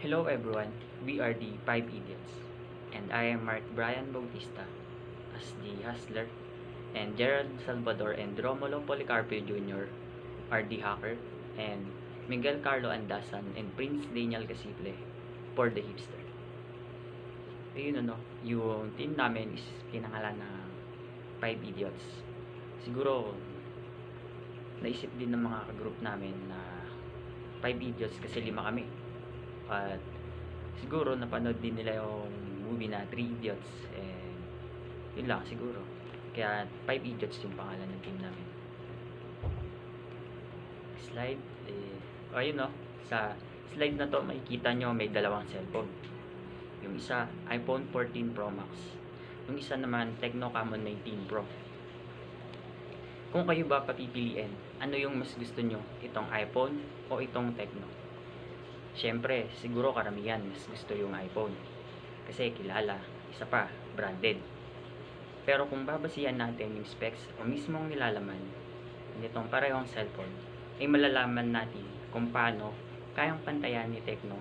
Hello everyone, we are the 5 Idiots, and I am Mark Brian Bautista as the Hustler, and Gerald Salvador and Romulo Policarpio Jr. are the Hacker, and Miguel Carlo Andasan and Prince Daniel Casible for the Hipster. Ayun yung team namin is pinangalan na 5 Idiots. Siguro, naisip din ng mga group namin na 5 Idiots kasi 5 kami. At siguro napanood din nila yung movie na 3 Idiots, and yun lang siguro, kaya 5 Idiots yung pangalan ng team namin. Slide, ayun sa slide na to makikita nyo may dalawang cellphone. Yung isa iPhone 14 Pro Max, yung isa naman Tecno Camon 19 Pro. Kung kayo ba papipiliin, ano yung mas gusto nyo, itong iPhone o itong Tecno? Siyempre, siguro karamihan mas gusto yung iPhone kasi kilala, isa pa, branded. Pero kung babasihan natin yung specs o mismong nilalaman nitong parehong cellphone, ay malalaman natin kung paano kayang pantayan ni Tecno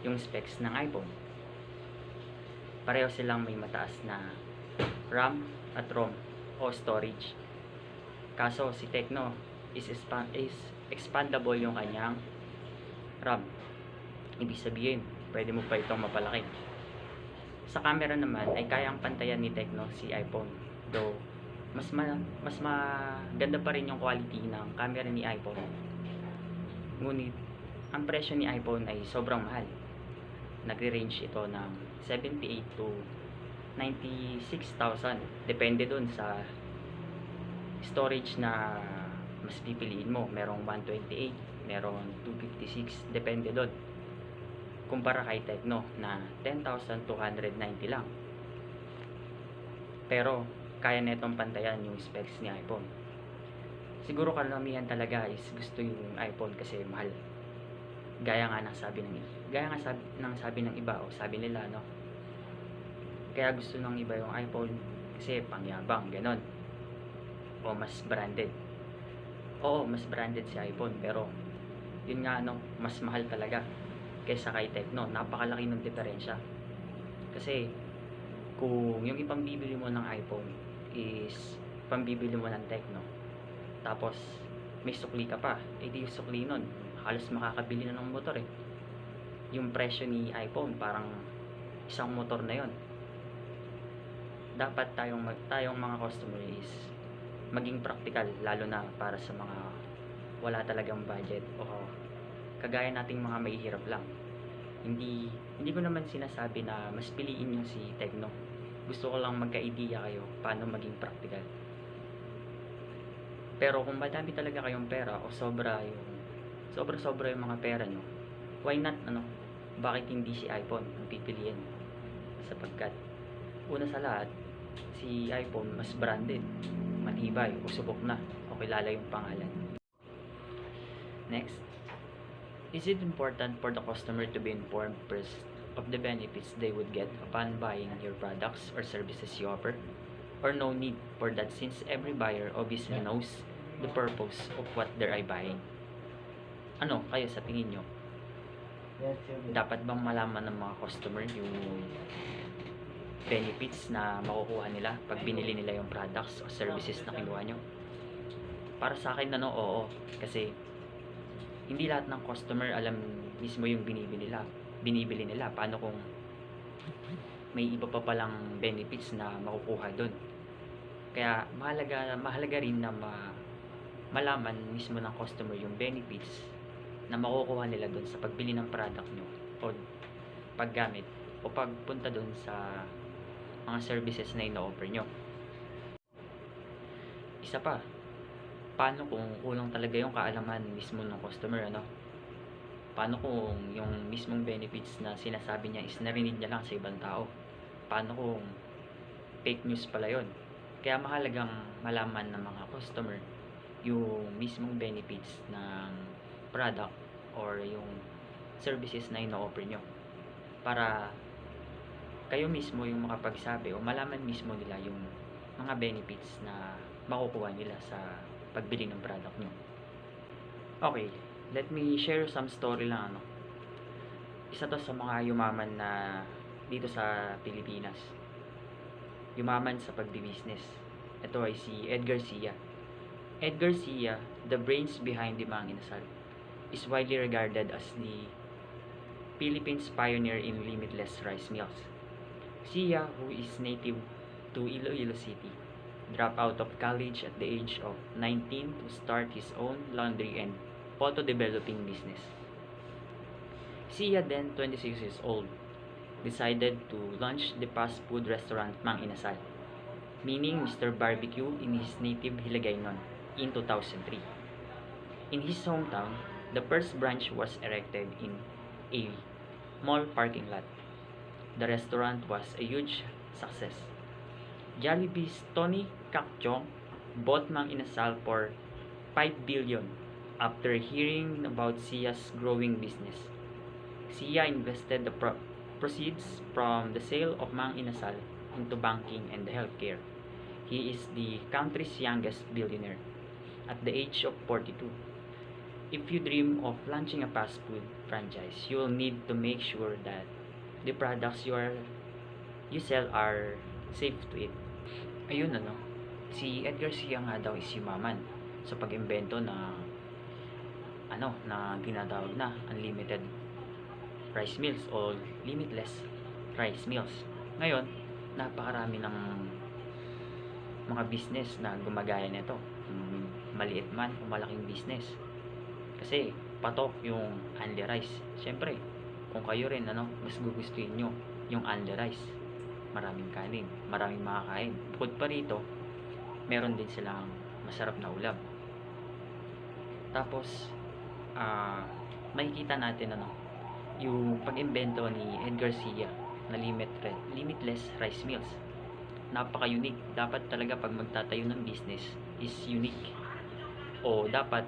yung specs ng iPhone. Pareho silang may mataas na RAM at ROM o storage. Kaso si Tecno is expandable yung kanyang RAM. Ibig sabihin, pwede mo pa itong mapalaki. Sa camera naman ay kayang pantayan ni Tecno si iPhone. Though mas maganda pa rin yung quality ng camera ni iPhone. Ngunit ang presyo ni iPhone ay sobrang mahal. Nagre-range ito ng 78 to 96,000. Depende dun sa storage na mas pipiliin mo. Merong 128, merong 256, depende dun. Kumpara kay Tecno na 10,290 lang. Pero kaya netong pantayan yung specs ni iPhone. Siguro karamihan talaga is gusto yung iPhone kasi mahal. Gaya nga ng sabi ng iba o sabi nila Kaya gusto ng iba yung iPhone kasi pangyabang, ganon. O mas branded. Oo, mas branded si iPhone pero yun nga mas mahal talaga kaysa kay Tecno. Napakalaki ng diferensya. Kasi kung yung ipambibili mo ng iPhone is pambibili mo ng Tecno, tapos may sukli ka pa, di yung sukli nun halos makakabili na ng motor yung presyo ni iPhone parang isang motor na yon. Dapat tayong mga customer is maging practical, lalo na para sa mga wala talagang budget o kagaya nating mga mahihirap lang. Hindi ko naman sinasabi na mas piliin yung si Tecno. Gusto ko lang magka-idea kayo paano maging practical. Pero kung madami talaga kayong pera o sobra yung mga pera nyo, why not bakit hindi si iPhone ang pipiliin? Sapagkat una sa lahat, si iPhone mas branded, matibay, usubok na o kilala yung pangalan. Next, is it important for the customer to be informed first of the benefits they would get upon buying your products or services you offer? Or no need for that since every buyer obviously knows the purpose of what they're buying? Ano kayo sa tingin nyo? Dapat bang malaman ng mga customer yung benefits na makukuha nila pag binili nila yung products o services na kinuha nyo? Para sa akin oo. Kasi hindi lahat ng customer alam mismo yung binibili nila. Paano kung may iba pa palang benefits na makukuha doon? Kaya mahalaga rin na malaman mismo ng customer yung benefits na makukuha nila doon sa pagbili ng product nyo o paggamit o pagpunta doon sa mga services na ino-offer nyo. Isa pa, paano kung kulang talaga yung kaalaman mismo ng customer, Paano kung yung mismong benefits na sinasabi niya is narinig niya lang sa ibang tao? Paano kung fake news pala yun? Kaya mahalagang malaman ng mga customer yung mismong benefits ng product or yung services na ino-offer nyo, para kayo mismo yung makapagsabi o malaman mismo nila yung mga benefits na makukuha nila sa pagbili ng product nyo. Okay, let me share some story lang Isa to sa mga yumaman na dito sa Pilipinas. Yumaman sa pagbi-business. Ito ay si Edgar Sia. Edgar Sia, the brains behind the Mang Inasal, is widely regarded as the Philippines pioneer in limitless rice mills. Sia, who is native to Iloilo City, dropped out of college at the age of 19 to start his own laundry and photo developing business. Sia, then 26 years old, decided to launch the fast food restaurant Mang Inasal, meaning Mr. Barbecue, in his native Hiligaynon in 2003. In his hometown, the first branch was erected in a mall parking lot. The restaurant was a huge success. Jollibee's Tony Kakchong bought Mang Inasal for 5 billion after hearing about Sia's growing business. Sia invested the proceeds from the sale of Mang Inasal into banking and healthcare. He is the country's youngest billionaire at the age of 42. If you dream of launching a fast food franchise, you will need to make sure that the products you sell are safe to eat. Ayun si Edgar Sia nga daw is yumaman sa pag-imbento na tinatawag na unlimited rice mills o limitless rice mills. Ngayon, napakarami ng mga business na gumagaya nito. Maliit man o malaking business. Kasi patok yung only rice. Siyempre, kung kayo rin mas gugustuhin nyo yung only rice. Maraming kanin, maraming makakain. Bukod pa rito, meron din silang masarap na ulam. Tapos, makikita natin yung pag-imbento ni Edgar Sia na limitless rice mills. Napaka-unique. Dapat talaga pag magtatayo ng business is unique. O dapat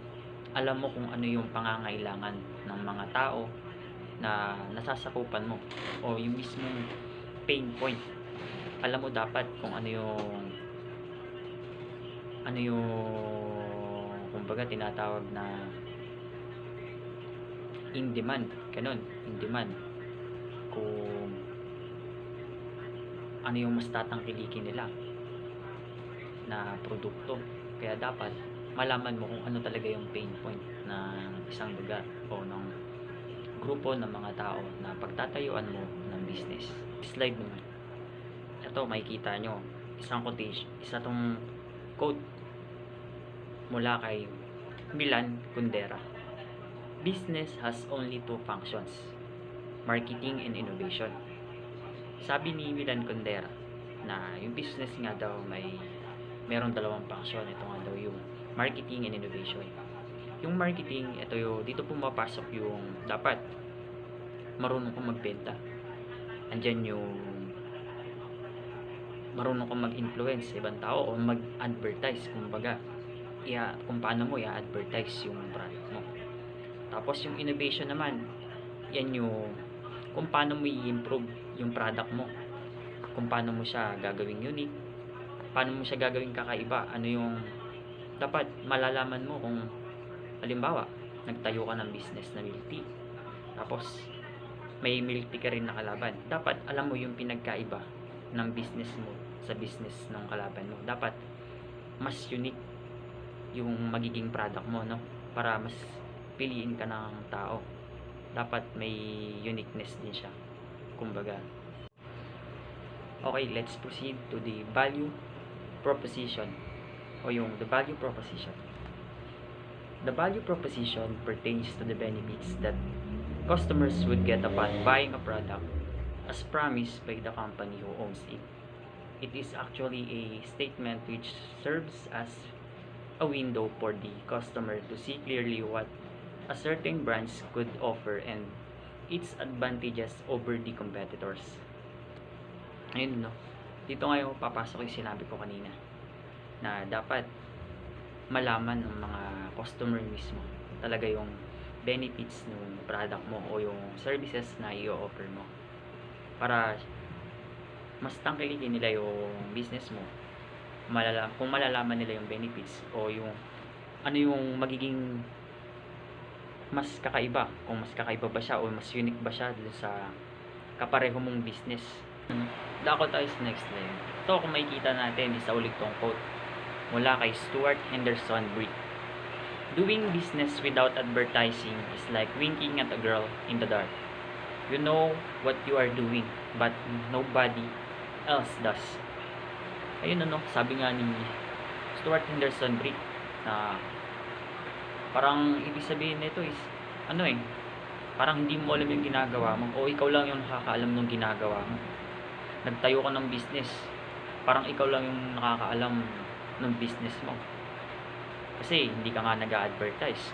alam mo kung ano yung pangangailangan ng mga tao na nasasakupan mo o yung mismong pain point. Alam mo dapat kung ano yung kumbaga tinatawag na in demand, in demand, kung ano yung mas tatangkilikin nila na produkto. Kaya dapat malaman mo kung ano talaga yung pain point ng isang lugar o ng grupo ng mga tao na pagtatayuan mo ng business. Slide naman. Ito, makikita nyo isang quotation, isa tong quote mula kay Milan Kundera. Business has only two functions, marketing and innovation. Sabi ni Milan Kundera na yung business nga daw merong dalawang function. Ito nga daw yung marketing and innovation. Yung marketing, dito pumapasok yung dapat marunong kang magbenta. Andyan yung marunong kang mag-influence sa ibang tao o mag-advertise, kumbaga kung paano mo i-advertise yung product mo. Tapos yung innovation naman, yan yung kung paano mo i-improve yung product mo, kung paano mo siya gagawing unique, paano mo siya gagawing kakaiba, ano yung dapat malalaman mo. Kung halimbawa nagtayo ka ng business na milk tea, tapos may milk tea ka rin na kalaban, dapat alam mo yung pinagkaiba ng business mo sa business ng kalaban mo. Dapat mas unique yung magiging product mo, para mas piliin ka ng tao. Dapat may uniqueness din siya, kumbaga. Okay, let's proceed to the value proposition o the value proposition. The value proposition pertains to the benefits that customers would get upon buying a product as promised by the company who owns it. It is actually a statement which serves as a window for the customer to see clearly what a certain brand could offer and its advantages over the competitors. Ayun, dito ngayon papasok yung sinabi ko kanina na dapat malaman ng mga customer mismo talaga yung benefits ng product mo o yung services na i-offer mo, para mas tangkilikin nila yung business mo. Kung malalaman nila yung benefits o yung ano yung magiging mas kakaiba, kung mas kakaiba ba siya o mas unique ba siya dun sa kapareho mong business. Dako tayo sa next slide. Ito, kung makikita natin, isa ulit tong quote mula kay Stuart Henderson Brick. Doing business without advertising is like winking at a girl in the dark. You know what you are doing, but nobody else does. Ayun sabi nga ni Stuart Henderson Brick na parang ibig sabihin nito is parang hindi mo alam yung ginagawa mo o ikaw lang yung nakakaalam ng ginagawa mo. Nagtayo ka ng business, parang ikaw lang yung nakakaalam ng business mo. Kasi hindi ka nga nag-a-advertise.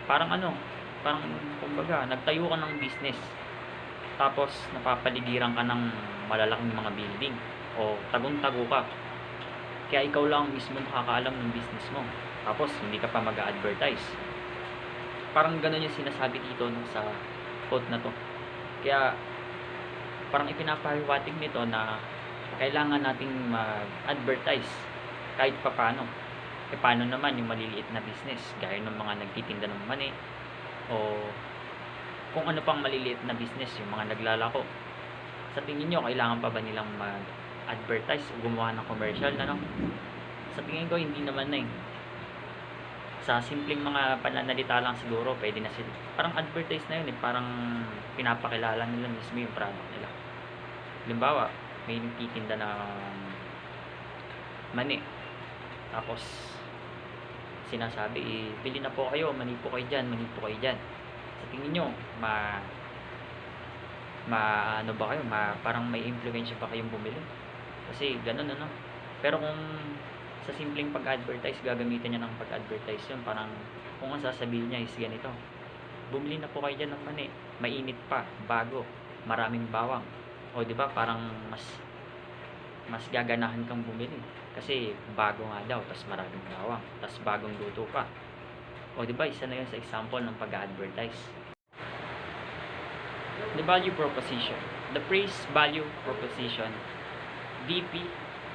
Parang kumbaga, nagtayo ka ng business. Tapos napapaligiran ka ng malalaking mga building o tagong-tago ka. Kaya ikaw lang mismo nakakaalam ng business mo. Tapos hindi ka pa mag-a-advertise. Parang ganun yung sinasabi dito sa quote na to. Kaya parang ipinapahiwatig nito na kailangan nating mag-advertise kahit papaano. Paano naman yung maliliit na business gaya ng mga nagtitinda ng mani o kung ano pang maliliit na business, yung mga naglalako. Sa tingin nyo, kailangan pa ba nilang mag-advertise o gumawa ng commercial Sa tingin ko, hindi naman sa simpleng mga pananalita lang siguro, pwede na sila. Parang advertise na yun parang pinapakilala nila mismo yung product nila. Halimbawa, may nagtitinda ng mani. Tapos, sinasabi, bili na po kayo, mani po kayo dyan. Sa tingin nyo, parang may influence pa kayong bumili. Kasi ganun Pero kung sa simpleng pag-advertise, gagamitin niya ng pag-advertise yun, parang kung ang sasabihin niya is ganito, bumili na po kayo dyan ng mani, mainit pa, bago, maraming bawang. O diba, parang mas gaganahan kang bumili kasi bago nga daw, tas maraming bawang, tas bagong luto pa. O diba, isa na yun sa example ng pag-advertise. The value proposition. The phrase value proposition, VP,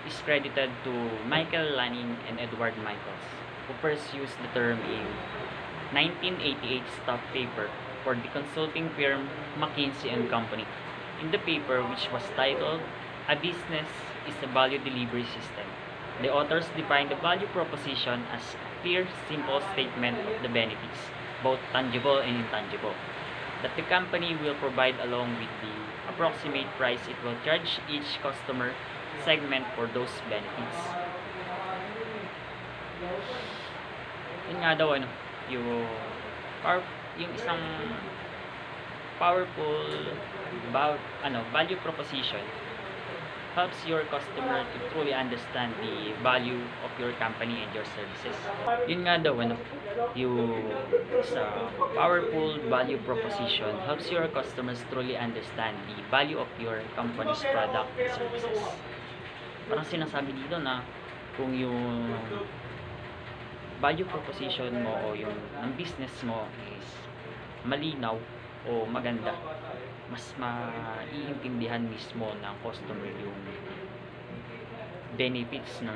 is credited to Michael Lanning and Edward Michaels, who first used the term in 1988 staff paper for the consulting firm McKinsey & Company. In the paper, which was titled "A Business is a Value Delivery System," the authors defined the value proposition as a clear, simple statement of the benefits, both tangible and intangible, that the company will provide along with the approximate price it will charge each customer segment for those benefits. Yun nga daw yung isang powerful value proposition helps your customer to truly understand the value of your company and your services. Yun nga daw yung sa powerful value proposition helps your customers truly understand the value of your company's product and services. Parang sinasabi dito na kung yung value proposition mo o yung ang business mo is malinaw o maganda, mas maiintindihan mismo ng customer yung benefits na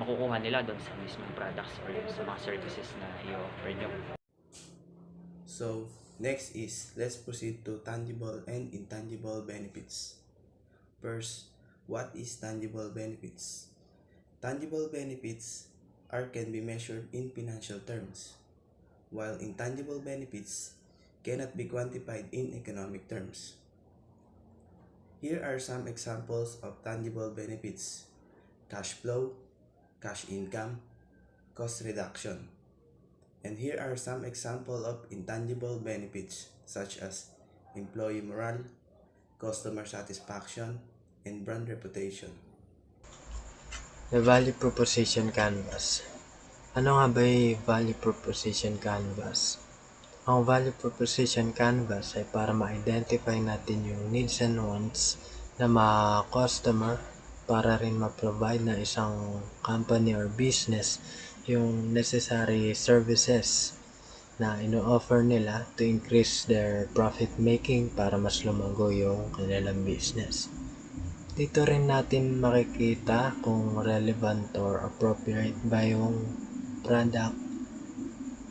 makukuha nila doon sa mismong products or sa mga services na i-offer nyo. So, next is, let's proceed to tangible and intangible benefits. First, what is tangible benefits? Tangible benefits can be measured in financial terms, while intangible benefits cannot be quantified in economic terms. Here are some examples of tangible benefits: cash flow, cash income, cost reduction. And here are some examples of intangible benefits such as employee morale, customer satisfaction, and brand reputation. The value proposition canvas. Ano nga ba yung value proposition canvas? Ang value proposition canvas ay para ma-identify natin yung needs and wants na mga customer para rin ma-provide na isang company or business yung necessary services na ino-offer nila to increase their profit making para mas lumago yung kanilang business. Dito rin natin makikita kung relevant or appropriate ba yung product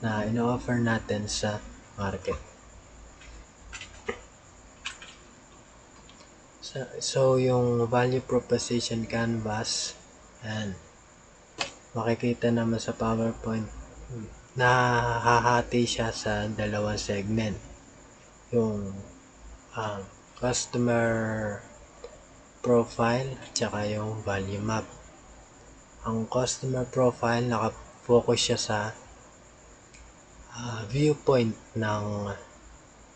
na ino-offer natin sa market. So yung value proposition canvas, and makikita naman sa PowerPoint, nahahati siya sa dalawang segment. Yung customer profile at saka yung value map. Ang customer profile, nakafocus siya sa viewpoint ng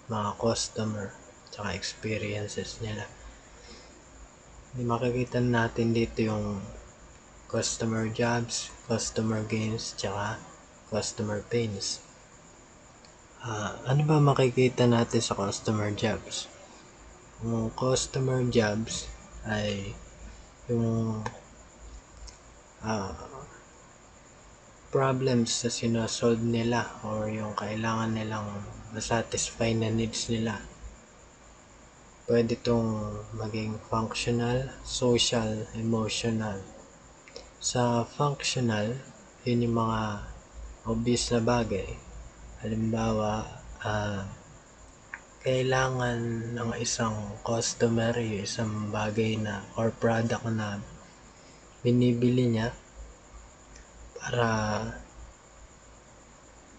mga customer at saka experiences nila. Makikita natin dito yung customer jobs, customer gains, tsaka customer pains. Ano ba makikita natin sa customer jobs? Yung customer jobs ay yung problems na sinasolve nila or yung kailangan nilang masatisfy na needs nila. Pwede itong maging functional, social, emotional. Sa functional, yun yung mga obvious na bagay. Halimbawa, kailangan ng isang customer yung isang bagay na or product na binibili niya para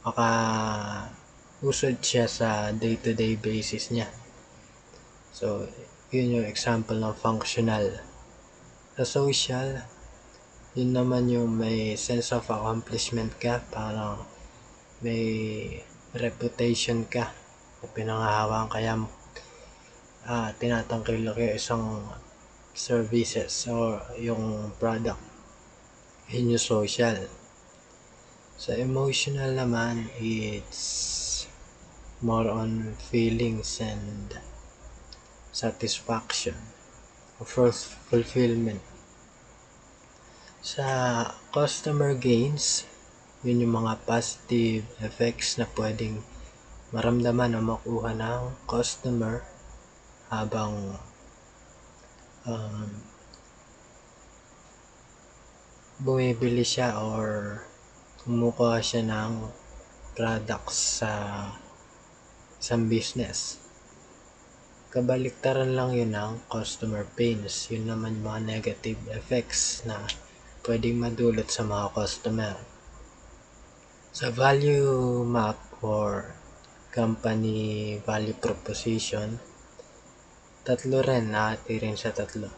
maka-usod siya sa day-to-day basis niya. So, yun yung example ng functional. Sa social, yun naman yung may sense of accomplishment ka, parang may reputation ka na pinangahawakan, kaya tinatangkil kayo isang services or yung product. Yun yung social. Sa emotional naman, it's more on feelings and satisfaction or fulfillment. Sa customer gains, yun yung mga positive effects na pwedeng maramdaman o makuha ng customer habang bumibili siya or kumukuha siya ng products sa isang business. Kabaliktaran lang yun ng customer pains. Yun naman mga negative effects na pwedeng madulot sa mga customer. Sa value map or company value proposition, tatlo rin, nakati rin sa tatlo.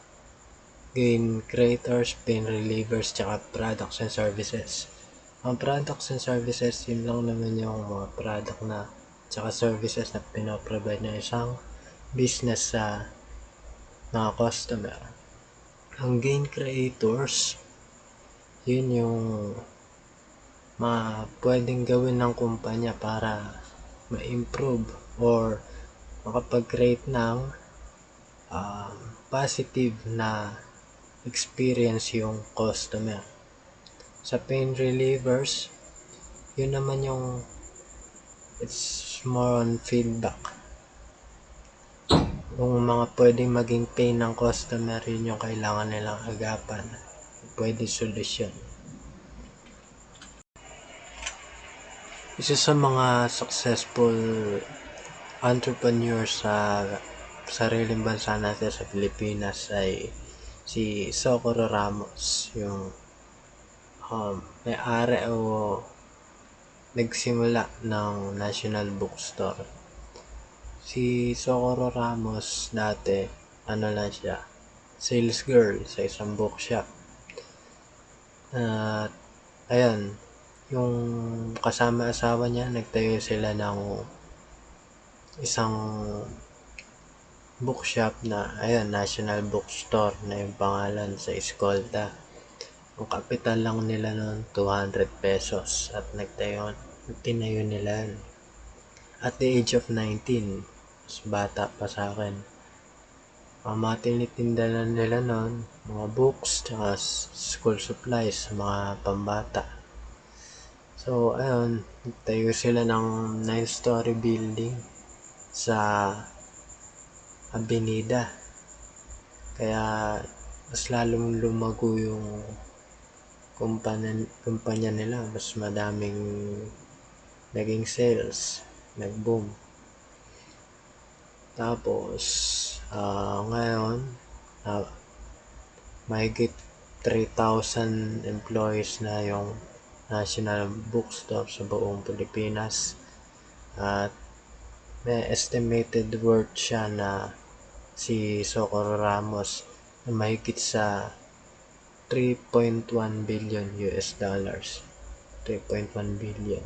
Gain creators, pain relievers, tsaka products and services. Ang products and services, yun lang naman yung mga product na tsaka services na pinaprovide ng isang business sa mga customer. Ang gain creators, yun yung pwedeng gawin ng kumpanya para ma-improve or makapag-create ng positive na experience yung customer. Sa pain relievers, yun naman yung it's more on feedback. Kung mga pwedeng maging pain ng customer, yun yung kailangan nilang agapan. Pwede solusyon. Isa sa mga successful entrepreneurs sa sariling bansa natin sa Pilipinas ay si Socorro Ramos, yung may-ari o nagsimula ng National Bookstore. Si Socorro Ramos dati, lang siya, sales girl sa isang bookshop. At ayun, yung kasama asawa niya, nagtayo sila ng isang bookshop na National Bookstore na yung pangalan sa Escolta. Ang kapital lang nila noon 200 pesos at tinayo nila yun. At the age of 19, mas bata pa sa akin. Ang mga tinitinda na nila noon, mga books, tsaka school supplies, mga pambata. So, ayun, tayo sila ng 9-story building sa Avenida. Kaya, mas lalong lumago yung kumpanya nila. Mas madaming naging sales, nag-boom. Tapos, ngayon, mahigit 3,000 employees na yung National Bookstore sa buong Pilipinas. At may estimated worth siya na si Socorro Ramos na mahigit sa 3.1 billion US dollars. 3.1 billion.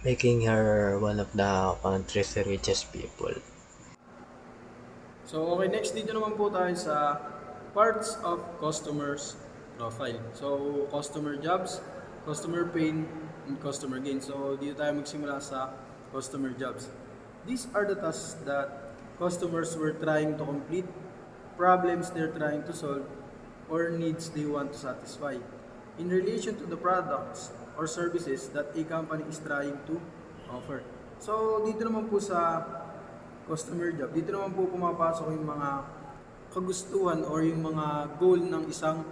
Making her one of the country's richest people. So okay, next dito naman po tayo sa parts of customers profile. So customer jobs, customer pain, and customer gain. So dito tayo magsimula sa customer jobs. These are the tasks that customers were trying to complete, problems they're trying to solve, or needs they want to satisfy in relation to the products or services that a company is trying to offer. So dito naman po sa customer job, dito naman po pumapasok yung mga kagustuhan or yung mga goal ng isang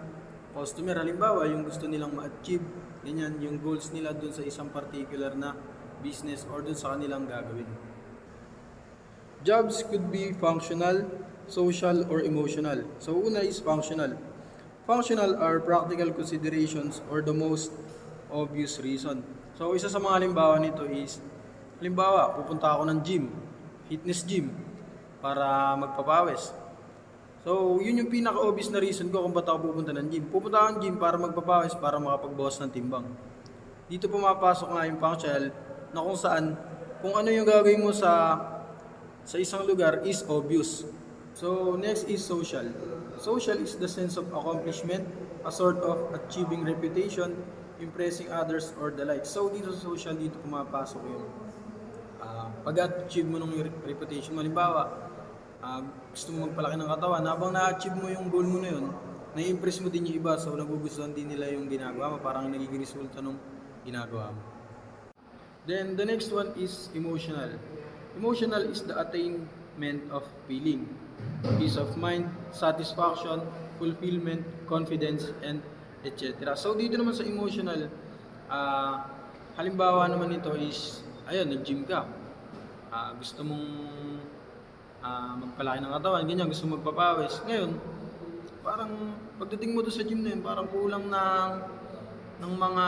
customer. Halimbawa, yung gusto nilang ma-achieve, ganyan, yung goals nila dun sa isang particular na business or dun sa kanilang gagawin. Jobs could be functional, social, or emotional. So una is functional. Functional are practical considerations or the most obvious reason. So isa sa mga halimbawa nito is, halimbawa, pupunta ako ng gym, fitness gym, para magpapawis. So yun yung pinaka-obvious na reason ko kung ba't ako pupunta ng gym. Pupunta ako ng gym para magpapawis, para makapagbawas ng timbang. Dito pumapasok nga yung functional na kung saan, kung ano yung gagawin mo sa isang lugar is obvious. So next is social. Social is the sense of accomplishment, a sort of achieving reputation, impressing others, or the like. So dito sa social, dito pumapasok yung pag-achieve mo ng reputation. Halimbawa, gusto mo magpalaki ng katawan, habang na-achieve mo yung goal mo na yun, na-impress mo din yung iba, so nagugustuhan din nila yung ginagawa mo, parang nagiging resulta ng ginagawa mo. Then the next one is emotional. Emotional is the attainment of feeling, peace of mind, satisfaction, fulfillment, confidence, and etc. So dito naman sa emotional, halimbawa naman ito is, ayun, nag-gym ka. Gusto mong magpalaki ng katawan, ganyan, gusto mong magpapawis. Ngayon, parang pagdating mo doon sa gym na yun, parang kulang ng mga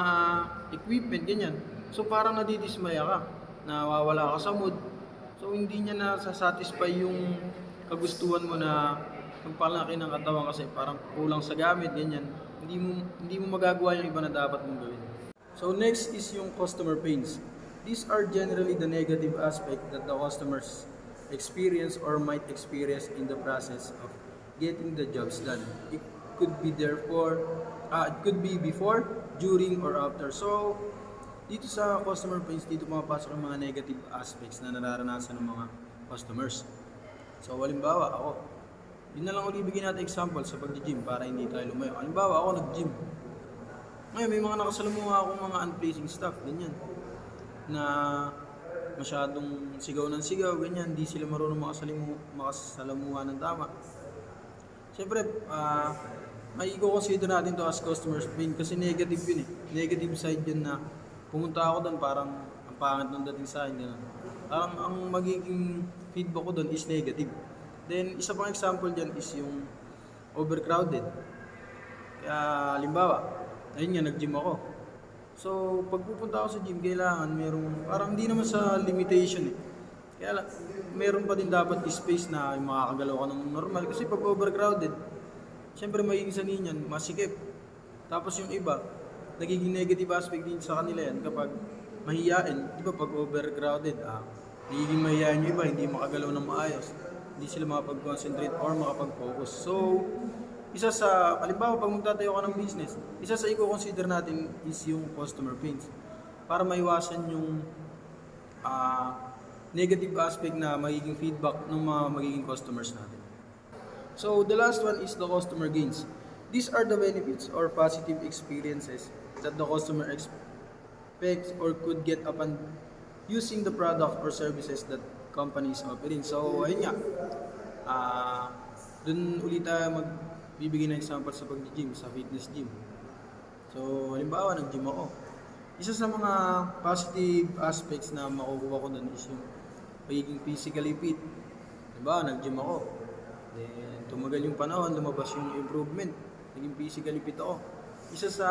equipment, ganyan. So parang nadidismaya ka, nawawala ka sa mood. So hindi niya nasasatisfy yung kagustuhan mo na magpalaki ng katawan kasi parang kulang sa gamit, ganyan. Hindi mo magagawa yung iba na dapat mong gawin. So next is yung customer pains. These are generally the negative aspect that the customers experience or might experience in the process of getting the jobs done. It could be before, during, or after. So dito sa customer pains, dito pumapasok ang mga negative aspects na nararanasan ng mga customers. So, halimbawa, ako, yun na lang ulit bigyan natin example sa pag-gym para hindi tayo lumayo. Halimbawa, ako nag-gym. Ngayon, may mga nakasalamuha akong mga unpleasing stuff, ganyan. Na masyadong sigaw ng sigaw, ganyan. Di sila marunong makasalamuha ng tama. Siyempre, may i-consider natin to as customer's pain kasi negative yun eh. Negative side yun na pumunta ako doon, parang ang pangit nung dating sa akin, gano'n. Parang ang magiging feedback ko doon is negative. Then, isa pang example dyan is yung overcrowded. Kaya, halimbawa, ayun nga, nag-gym ako. So, pag pupunta ako sa gym, kailangan parang hindi naman sa limitation eh. Kaya meron pa din dapat space na makakagalaw ka ng normal. Kasi pag overcrowded, syempre magiging sanin yan, masikip. Tapos yung iba, nagiging negative aspect din sa kanila yan kapag mahihain. Di ba pag overcrowded, nagiging mahihain yung iba, hindi makagalaw ng maayos. Hindi sila makapag-concentrate or makapag-focus. So, isa sa, halimbawa pag magtatayo ka ng business, isa sa i-consider natin is yung customer pains. Para maiwasan yung negative aspect na magiging feedback ng mga magiging customers natin. So, the last one is the customer gains. These are the benefits or positive experiences that the customer expects or could get upon using the product or services that company is offering. So, ayun nga. Dun ulit tayo magbibigay ng example sa pag-gym, sa fitness gym. So, halimbawa, nag-gym ako. Isa sa mga positive aspects na makukuha ko doon is yung pagiging physically fit. Diba, nag-gym ako. Then, tumagal yung panahon, lumabas yung improvement. Naging physically fit ako. Isa sa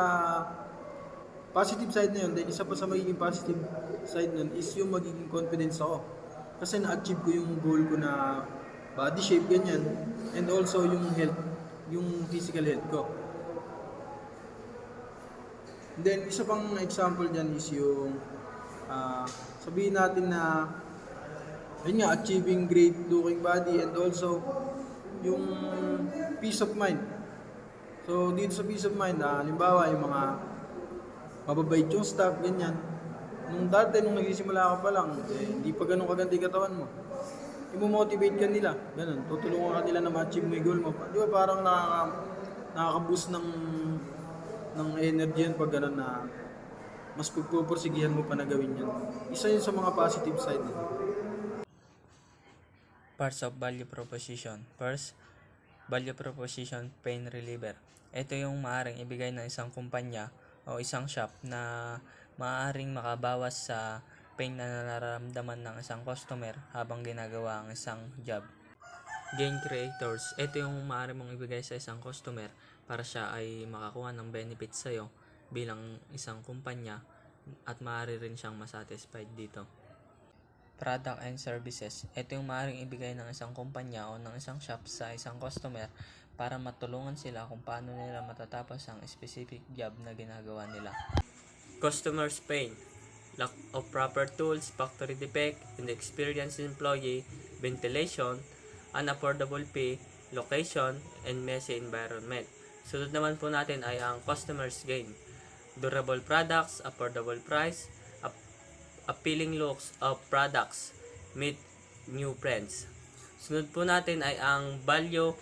positive side na yun, then isa pa sa magiging positive side nun is yung magiging confidence ako. Kasi na-achieve ko yung goal ko na body shape, ganyan. And also yung health, yung physical health ko. Then, isa pang example dyan is yung sabihin natin na ayun nga, achieving great looking body and also yung peace of mind. So, dito sa peace of mind, halimbawa yung mga mababait yung staff, ganyan. Nung dati, nung nagsisimula ka pa lang, hindi pa ganun kaganda yung katawan mo. I-motivate ka nila, ganun. Tutulungan ka nila na ma-achieve mo yung goal mo. Di ba parang nakaka-boost ng energy yan pag ganun na mas pagpupursigihan mo pa na gawin yun. Isa yun sa mga positive side nito. Parts of value proposition. First, value proposition pain reliever. Ito yung maaaring ibigay ng isang kumpanya o isang shop na maaaring makabawas sa pain na nararamdaman ng isang customer habang ginagawa ang isang job. Gain creators. Ito yung maaari mong ibigay sa isang customer para siya ay makakuha ng benefits sa'yo bilang isang kumpanya at maaari rin siyang masatisfied dito. Product and services. Ito yung maaaring ibigay ng isang kumpanya o ng isang shop sa isang customer para matulungan sila kung paano nila matatapos ang specific job na ginagawa nila. Customer's pain. Lack of proper tools, factory defect, inexperienced employee, ventilation, unaffordable fee, location, and messy environment. Sunod naman po natin ay ang customer's gain. Durable products, affordable price, appealing looks of products, meet new friends. Sunod po natin ay ang value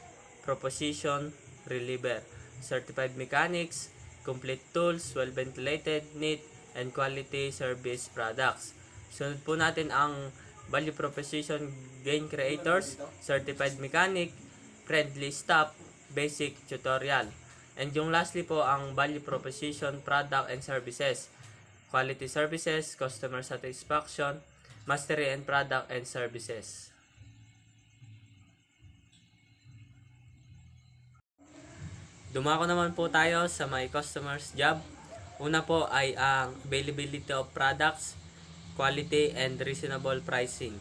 proposition reliever. Certified mechanics, complete tools, well ventilated, neat, and quality service products. Sunod po natin ang value proposition gain creators, certified mechanic, friendly staff, basic tutorial. And yung lastly po ang value proposition product and services. Quality services, customer satisfaction, mastery and product and services. Dumako naman po tayo sa my customer's job. Una po ay ang availability of products, quality and reasonable pricing.